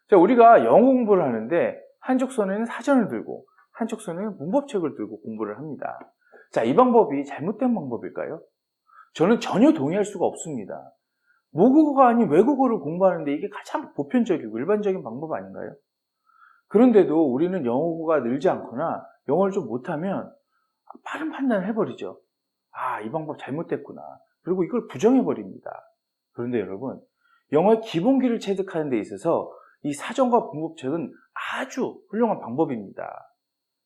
자, 우리가 영어 공부를 하는데 한쪽 손에는 사전을 들고 한쪽 손에는 문법책을 들고 공부를 합니다. 자, 이 방법이 잘못된 방법일까요? 저는 전혀 동의할 수가 없습니다. 모국어가 아닌 외국어를 공부하는데 이게 가장 보편적이고 일반적인 방법 아닌가요? 그런데도 우리는 영어가 늘지 않거나 영어를 좀 못하면 빠른 판단을 해버리죠. 아, 이 방법 잘못됐구나. 그리고 이걸 부정해버립니다. 그런데 여러분, 영어의 기본기를 체득하는 데 있어서 이 사전과 문법책은 아주 훌륭한 방법입니다.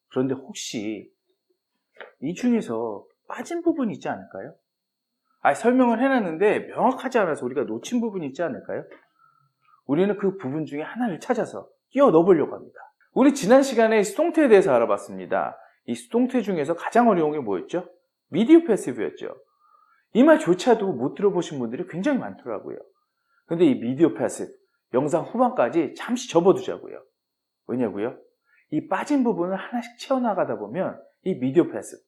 그런데 혹시 이 중에서 빠진 부분이 있지 않을까요? 설명을 해놨는데 명확하지 않아서 우리가 놓친 부분이 있지 않을까요? 우리는 그 부분 중에 하나를 찾아서 끼워 넣어보려고 합니다. 우리 지난 시간에 수동태에 대해서 알아봤습니다. 이 수동태 중에서 가장 어려운 게 뭐였죠? 미디어 패시브였죠. 이 말조차도 못 들어보신 분들이 굉장히 많더라고요. 근데 이 미디어 패시브, 영상 후반까지 잠시 접어두자고요. 왜냐고요? 이 빠진 부분을 하나씩 채워나가다 보면 이 미디어 패시브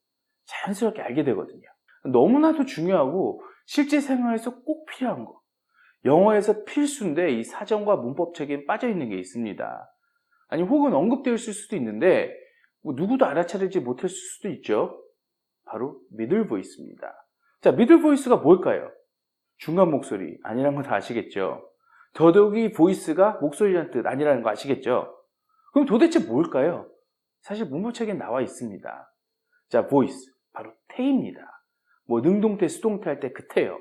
자연스럽게 알게 되거든요. 너무나도 중요하고 실제 생활에서 꼭 필요한 거. 영어에서 필수인데 이 사전과 문법책에 빠져있는 게 있습니다. 아니 혹은 언급되어 있을 수도 있는데 누구도 알아차리지 못했을 수도 있죠. 바로 미들 보이스입니다. 자, 미들 보이스가 뭘까요? 중간 목소리 아니라는 거 다 아시겠죠? 더더욱이 보이스가 목소리라는 뜻 아니라는 거 아시겠죠? 그럼 도대체 뭘까요? 사실 문법책에 나와 있습니다. 자, 보이스 바로 태입니다. 능동태, 수동태 할 때 그 태요.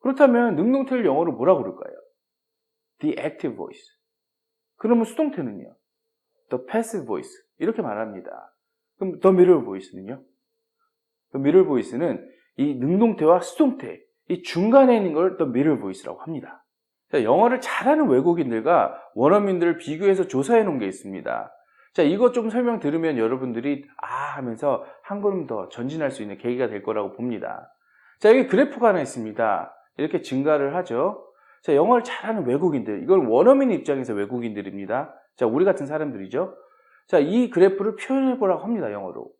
그렇다면 능동태를 영어로 뭐라고 그럴까요? The active voice. 그러면 수동태는요? The passive voice. 이렇게 말합니다. 그럼 the middle voice는요? The middle voice는 이 능동태와 수동태, 이 중간에 있는 걸 the middle voice라고 합니다. 자, 영어를 잘하는 외국인들과 원어민들을 비교해서 조사해 놓은 게 있습니다. 자, 이것 좀 설명 들으면 여러분들이 하면서 한 걸음 더 전진할 수 있는 계기가 될 거라고 봅니다. 자, 여기 그래프가 하나 있습니다. 이렇게 증가를 하죠. 자, 영어를 잘하는 외국인들, 이걸 원어민 입장에서 외국인들입니다. 자, 우리 같은 사람들이죠. 자, 이 그래프를 표현해 보라고 합니다, 영어로.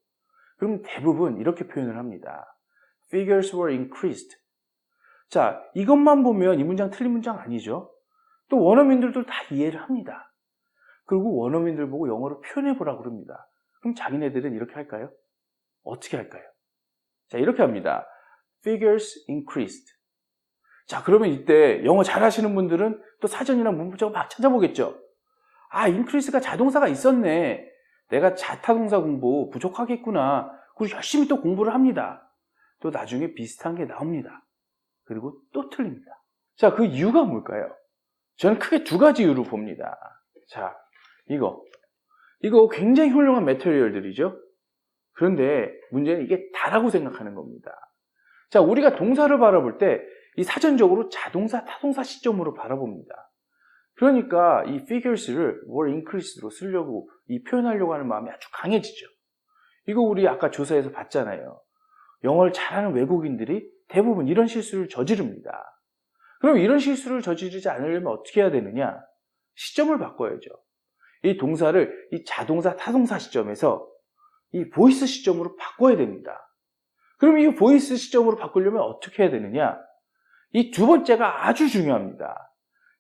그럼 대부분 이렇게 표현을 합니다. Figures were increased. 자, 이것만 보면 이 문장 틀린 문장 아니죠. 또 원어민들도 다 이해를 합니다. 그리고 원어민들 보고 영어로 표현해 보라고 그럽니다. 그럼 자기네들은 이렇게 할까요? 어떻게 할까요? 자, 이렇게 합니다. Figures increased. 자, 그러면 이때 영어 잘하시는 분들은 또 사전이나 문법책을 막 찾아보겠죠. increase가 자동사가 있었네. 내가 자타동사 공부 부족하겠구나. 그리고 열심히 또 공부를 합니다. 또 나중에 비슷한 게 나옵니다. 그리고 또 틀립니다. 자, 그 이유가 뭘까요? 저는 크게 두 가지 이유를 봅니다. 자, 이거 굉장히 훌륭한 매테리얼들이죠. 그런데 문제는 이게 다라고 생각하는 겁니다. 자, 우리가 동사를 바라볼 때 이 사전적으로 자동사, 타동사 시점으로 바라봅니다. 그러니까 이 figures를 were increased로 쓰려고 이 표현하려고 하는 마음이 아주 강해지죠. 이거 우리 아까 조사에서 봤잖아요. 영어를 잘하는 외국인들이 대부분 이런 실수를 저지릅니다. 그럼 이런 실수를 저지르지 않으려면 어떻게 해야 되느냐? 시점을 바꿔야죠. 이 동사를 이 자동사, 타동사 시점에서 이 보이스 시점으로 바꿔야 됩니다. 그럼 이 보이스 시점으로 바꾸려면 어떻게 해야 되느냐? 이 두 번째가 아주 중요합니다.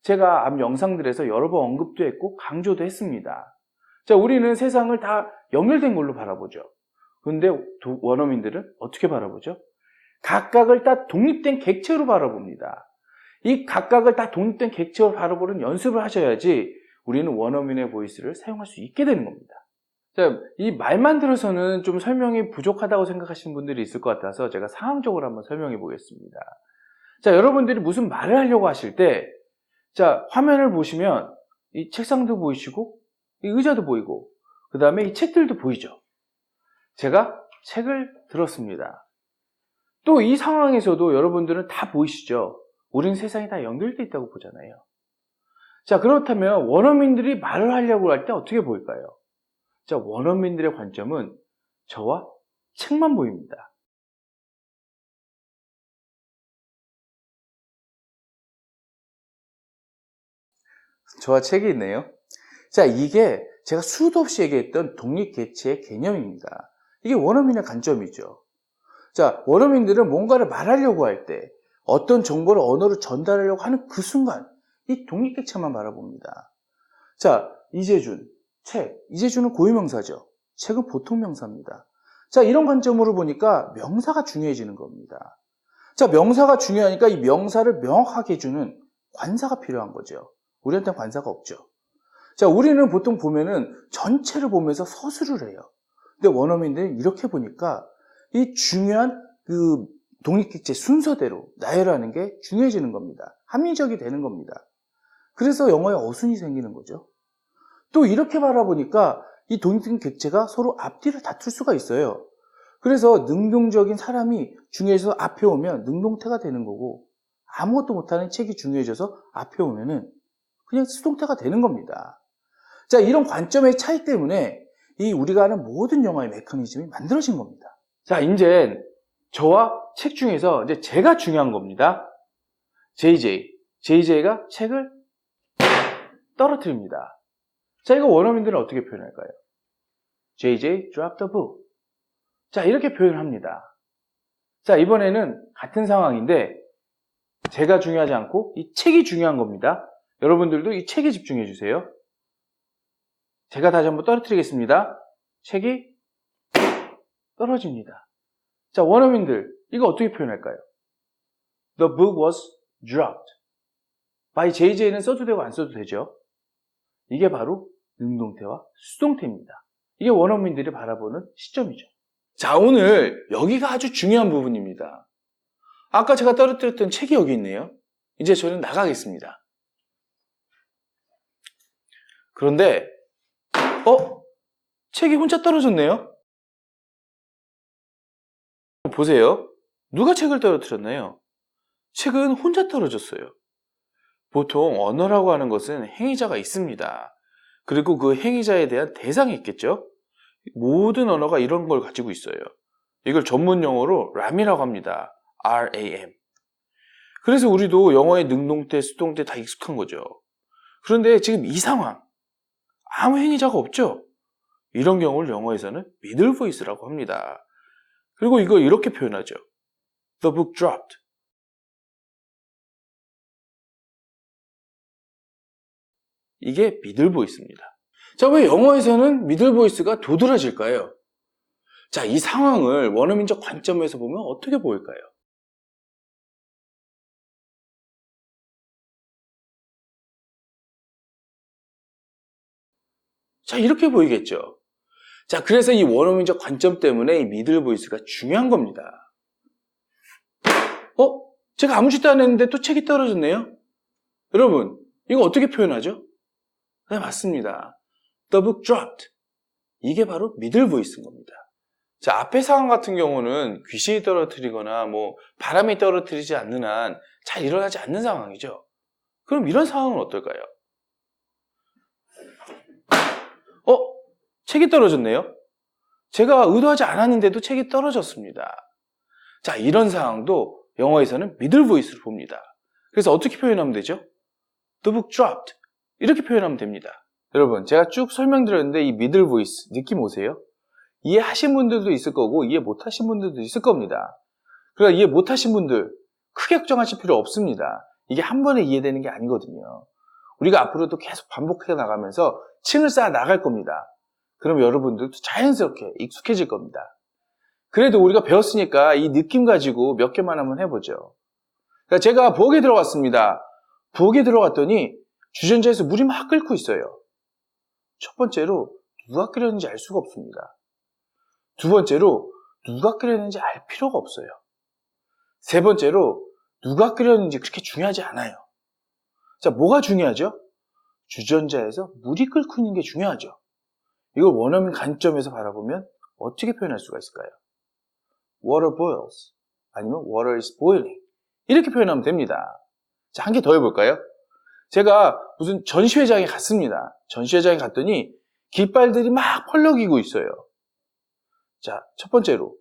제가 앞 영상들에서 여러 번 언급도 했고 강조도 했습니다. 자, 우리는 세상을 다 연결된 걸로 바라보죠. 그런데 원어민들은 어떻게 바라보죠? 각각을 다 독립된 객체로 바라봅니다. 이 각각을 다 독립된 객체로 바라보는 연습을 하셔야지 우리는 원어민의 보이스를 사용할 수 있게 되는 겁니다. 자, 이 말만 들어서는 좀 설명이 부족하다고 생각하시는 분들이 있을 것 같아서 제가 상황적으로 한번 설명해 보겠습니다. 자, 여러분들이 무슨 말을 하려고 하실 때, 자, 화면을 보시면 이 책상도 보이시고, 이 의자도 보이고, 그 다음에 이 책들도 보이죠. 제가 책을 들었습니다. 또 이 상황에서도 여러분들은 다 보이시죠? 우린 세상이 다 연결되어 있다고 보잖아요. 자, 그렇다면 원어민들이 말을 하려고 할 때 어떻게 보일까요? 자, 원어민들의 관점은 저와 책만 보입니다. 저와 책이 있네요. 자, 이게 제가 수도 없이 얘기했던 독립개체의 개념입니다. 이게 원어민의 관점이죠. 자, 원어민들은 뭔가를 말하려고 할 때 어떤 정보를 언어로 전달하려고 하는 그 순간 이 독립개체만 바라봅니다. 자, 이재준, 책. 이재준은 고유명사죠. 책은 보통명사입니다. 자, 이런 관점으로 보니까 명사가 중요해지는 겁니다. 자, 명사가 중요하니까 이 명사를 명확하게 해주는 관사가 필요한 거죠. 우리한테는 관사가 없죠. 자, 우리는 보통 보면은 전체를 보면서 서술을 해요. 근데 원어민들은 이렇게 보니까 이 중요한 그 독립객체 순서대로 나열하는 게 중요해지는 겁니다. 합리적이 되는 겁니다. 그래서 영어에 어순이 생기는 거죠. 또 이렇게 바라보니까 이 독립객체가 서로 앞뒤를 다툴 수가 있어요. 그래서 능동적인 사람이 중요해서 앞에 오면 능동태가 되는 거고, 아무것도 못하는 책이 중요해져서 앞에 오면은 그냥 수동태가 되는 겁니다. 자, 이런 관점의 차이 때문에 이 우리가 하는 모든 영어의 메커니즘이 만들어진 겁니다. 자, 이제 저와 책 중에서 이제 제가 중요한 겁니다. JJ가 책을 떨어뜨립니다. 자, 이거 원어민들은 어떻게 표현할까요? JJ dropped the book. 자, 이렇게 표현합니다. 자, 이번에는 같은 상황인데 제가 중요하지 않고 이 책이 중요한 겁니다. 여러분들도 이 책에 집중해 주세요. 제가 다시 한번 떨어뜨리겠습니다. 책이 떨어집니다. 자, 원어민들 이거 어떻게 표현할까요? The book was dropped. by JJ는 써도 되고 안 써도 되죠. 이게 바로 능동태와 수동태입니다. 이게 원어민들이 바라보는 시점이죠. 자, 오늘 여기가 아주 중요한 부분입니다. 아까 제가 떨어뜨렸던 책이 여기 있네요. 이제 저는 나가겠습니다. 그런데 책이 혼자 떨어졌네요. 보세요. 누가 책을 떨어뜨렸나요? 책은 혼자 떨어졌어요. 보통 언어라고 하는 것은 행위자가 있습니다. 그리고 그 행위자에 대한 대상이 있겠죠? 모든 언어가 이런 걸 가지고 있어요. 이걸 전문 용어로 RAM이라고 합니다. RAM. 그래서 우리도 영어의 능동태, 수동태 다 익숙한 거죠. 그런데 지금 이 상황, 아무 행위자가 없죠? 이런 경우를 영어에서는 middle voice라고 합니다. 그리고 이걸 이렇게 표현하죠. The book dropped. 이게 middle voice입니다. 자, 왜 영어에서는 middle voice가 도드라질까요? 자, 이 상황을 원어민적 관점에서 보면 어떻게 보일까요? 자, 이렇게 보이겠죠? 자, 그래서 이 원어민적 관점 때문에 이 middle voice가 중요한 겁니다. 제가 아무 짓도 안 했는데 또 책이 떨어졌네요? 여러분, 이거 어떻게 표현하죠? 네, 맞습니다. The book dropped. 이게 바로 middle voice인 겁니다. 자, 앞의 상황 같은 경우는 귀신이 떨어뜨리거나 바람이 떨어뜨리지 않는 한 잘 일어나지 않는 상황이죠. 그럼 이런 상황은 어떨까요? 책이 떨어졌네요. 제가 의도하지 않았는데도 책이 떨어졌습니다. 자, 이런 상황도 영어에서는 middle voice로 봅니다. 그래서 어떻게 표현하면 되죠? The book dropped. 이렇게 표현하면 됩니다. 여러분, 제가 쭉 설명드렸는데 이 middle voice 느낌 오세요? 이해하신 분들도 있을 거고 이해 못하신 분들도 있을 겁니다. 그러니까 이해 못하신 분들 크게 걱정하실 필요 없습니다. 이게 한 번에 이해되는 게 아니거든요. 우리가 앞으로도 계속 반복해 나가면서 층을 쌓아 나갈 겁니다. 그럼 여러분들도 자연스럽게 익숙해질 겁니다. 그래도 우리가 배웠으니까 이 느낌 가지고 몇 개만 한번 해보죠. 그러니까 제가 부엌에 들어갔습니다. 부엌에 들어갔더니 주전자에서 물이 막 끓고 있어요. 첫 번째로 누가 끓였는지 알 수가 없습니다. 두 번째로 누가 끓였는지 알 필요가 없어요. 세 번째로 누가 끓였는지 그렇게 중요하지 않아요. 자, 뭐가 중요하죠? 주전자에서 물이 끓고 있는 게 중요하죠. 이걸 원어민 관점에서 바라보면 어떻게 표현할 수가 있을까요? Water boils 아니면 water is boiling 이렇게 표현하면 됩니다. 자, 한 개 더 해볼까요? 제가 무슨 전시회장에 갔습니다. 전시회장에 갔더니 깃발들이 막 펄럭이고 있어요. 자, 첫 번째로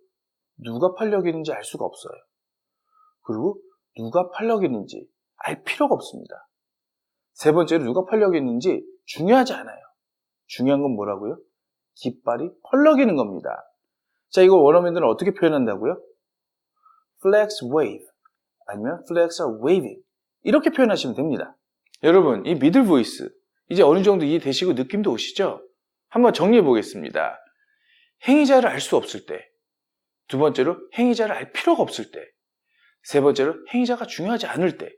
누가 펄럭이는지 알 수가 없어요. 그리고 누가 펄럭이는지 알 필요가 없습니다. 세 번째로 누가 펄럭이는지 중요하지 않아요. 중요한 건 뭐라고요? 깃발이 펄럭이는 겁니다. 자, 이거 원어민들은 어떻게 표현한다고요? Flags wave 아니면 Flags are waving 이렇게 표현하시면 됩니다. 여러분, 이 middle voice 이제 어느 정도 이해되시고 느낌도 오시죠? 한번 정리해 보겠습니다. 행위자를 알 수 없을 때, 두 번째로 행위자를 알 필요가 없을 때, 세 번째로 행위자가 중요하지 않을 때.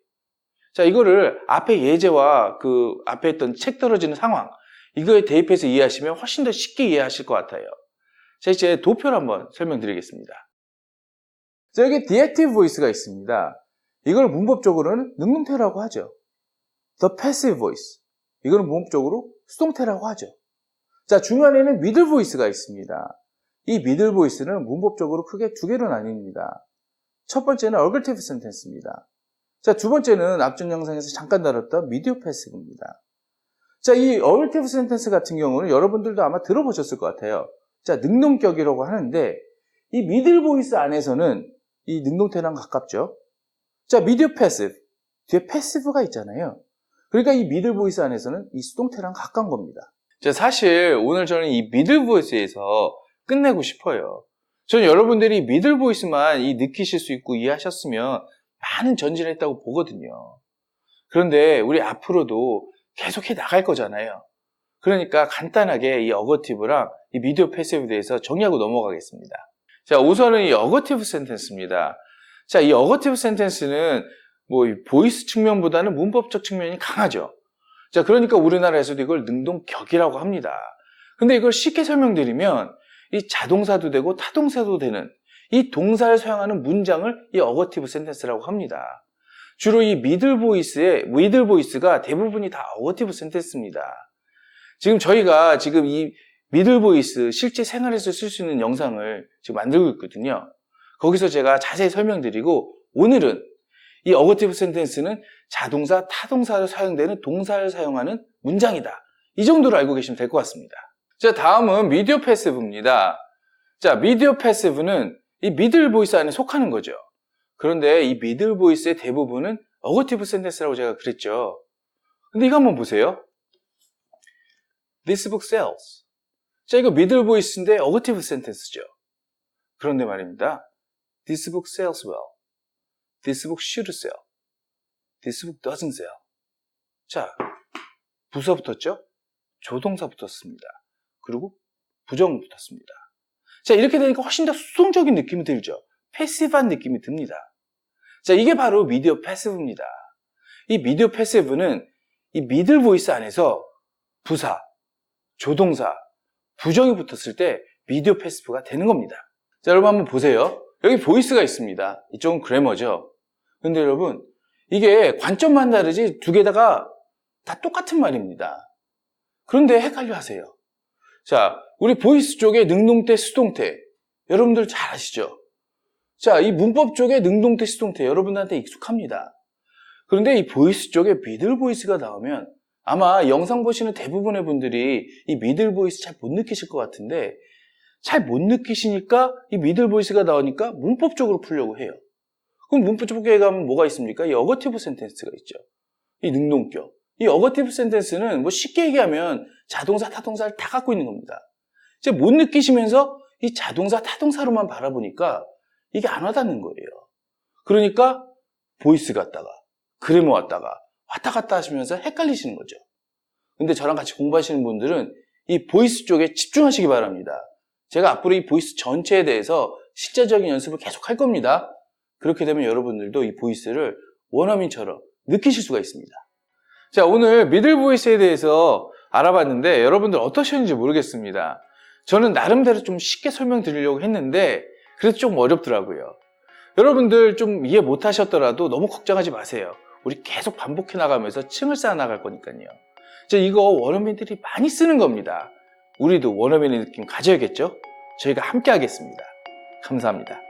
자, 이거를 앞에 예제와 그 앞에 했던 책 떨어지는 상황, 이거에 대입해서 이해하시면 훨씬 더 쉽게 이해하실 것 같아요. 자, 이제 도표를 한번 설명드리겠습니다. 자, 여기 deactive voice가 있습니다. 이걸 문법적으로는 능동태라고 하죠. the passive voice. 이거는 문법적으로 수동태라고 하죠. 자, 중간에는 middle voice가 있습니다. 이 middle voice는 문법적으로 크게 두 개로 나뉩니다. 첫 번째는 ergative sentence입니다. 자, 두 번째는 앞전 영상에서 잠깐 다뤘던 medial passive입니다. 자, 이 ergative sentence 같은 경우는 여러분들도 아마 들어보셨을 것 같아요. 자, 능동격이라고 하는데 이 middle voice 안에서는 이 능동태랑 가깝죠. 자, medial passive. 뒤에 passive가 있잖아요. 그러니까 이 middle voice 안에서는 이 수동태랑 가까운 겁니다. 자, 사실 오늘 저는 이 middle voice에서 끝내고 싶어요. 저는 여러분들이 middle voice만 느끼실 수 있고 이해하셨으면 많은 전진을 했다고 보거든요. 그런데 우리 앞으로도 계속해 나갈 거잖아요. 그러니까 간단하게 이 어거티브랑 이 미디어 패시브에 대해서 정리하고 넘어가겠습니다. 자, 우선은 이 어거티브 센텐스입니다. 자, 이 어거티브 센텐스는 뭐 보이스 측면보다는 문법적 측면이 강하죠. 자, 그러니까 우리나라에서도 이걸 능동격이라고 합니다. 근데 이걸 쉽게 설명드리면 이 자동사도 되고 타동사도 되는 이 동사를 사용하는 문장을 이 어거티브 센텐스라고 합니다. 주로 이 미들 보이스가 대부분이 다 어거티브 센텐스입니다. 지금 저희가 지금 이 미들 보이스 실제 생활에서 쓸 수 있는 영상을 지금 만들고 있거든요. 거기서 제가 자세히 설명드리고 오늘은 이 어거티브 센텐스는 자동사, 타동사로 사용되는 동사를 사용하는 문장이다. 이 정도로 알고 계시면 될 것 같습니다. 자, 다음은 미디어 패시브입니다. 자, 미디어 패시브는 이 미들 보이스 안에 속하는 거죠. 그런데 이 미들 보이스의 대부분은 어거티브 센텐스라고 제가 그랬죠. 근데 이거 한번 보세요. This book sells. 자, 이거 미들 보이스인데 어거티브 센텐스죠. 그런데 말입니다. This book sells well. This book should sell. This book doesn't sell. 자, 부사 붙었죠? 조동사 붙었습니다. 그리고 부정 붙었습니다. 자, 이렇게 되니까 훨씬 더 수동적인 느낌이 들죠. 패시브한 느낌이 듭니다. 자, 이게 바로 미디어 패시브입니다. 이 미디어 패시브는 이 미들 보이스 안에서 부사, 조동사, 부정이 붙었을 때 미디어 패시브가 되는 겁니다. 자, 여러분 한번 보세요. 여기 보이스가 있습니다. 이쪽은 그래머죠. 근데 여러분, 이게 관점만 다르지 두 개다가 다 똑같은 말입니다. 그런데 헷갈려 하세요. 자, 우리 보이스 쪽에 능동태, 수동태. 여러분들 잘 아시죠? 자, 이 문법 쪽에 능동태, 수동태. 여러분들한테 익숙합니다. 그런데 이 보이스 쪽에 미들 보이스가 나오면 아마 영상 보시는 대부분의 분들이 이 미들 보이스 잘 못 느끼실 것 같은데 잘 못 느끼시니까 이 미들 보이스가 나오니까 문법적으로 풀려고 해요. 그럼 문법적으로 가면 뭐가 있습니까? 이 어거티브 센텐스가 있죠. 이 능동격. 이 어거티브 센텐스는 뭐 쉽게 얘기하면 자동사, 타동사를 다 갖고 있는 겁니다. 이제 못 느끼시면서 이 자동사, 타동사로만 바라보니까 이게 안 와닿는 거예요. 그러니까 보이스 갔다가 그래머 왔다가 왔다 갔다 하시면서 헷갈리시는 거죠. 근데 저랑 같이 공부하시는 분들은 이 보이스 쪽에 집중하시기 바랍니다. 제가 앞으로 이 보이스 전체에 대해서 실제적인 연습을 계속 할 겁니다. 그렇게 되면 여러분들도 이 보이스를 원어민처럼 느끼실 수가 있습니다. 자, 오늘 미들 보이스에 대해서 알아봤는데 여러분들 어떠셨는지 모르겠습니다. 저는 나름대로 좀 쉽게 설명드리려고 했는데 그래도 좀 어렵더라고요. 여러분들 좀 이해 못하셨더라도 너무 걱정하지 마세요. 우리 계속 반복해 나가면서 층을 쌓아 나갈 거니까요. 자, 이거 원어민들이 많이 쓰는 겁니다. 우리도 원어민의 느낌 가져야겠죠? 저희가 함께 하겠습니다. 감사합니다.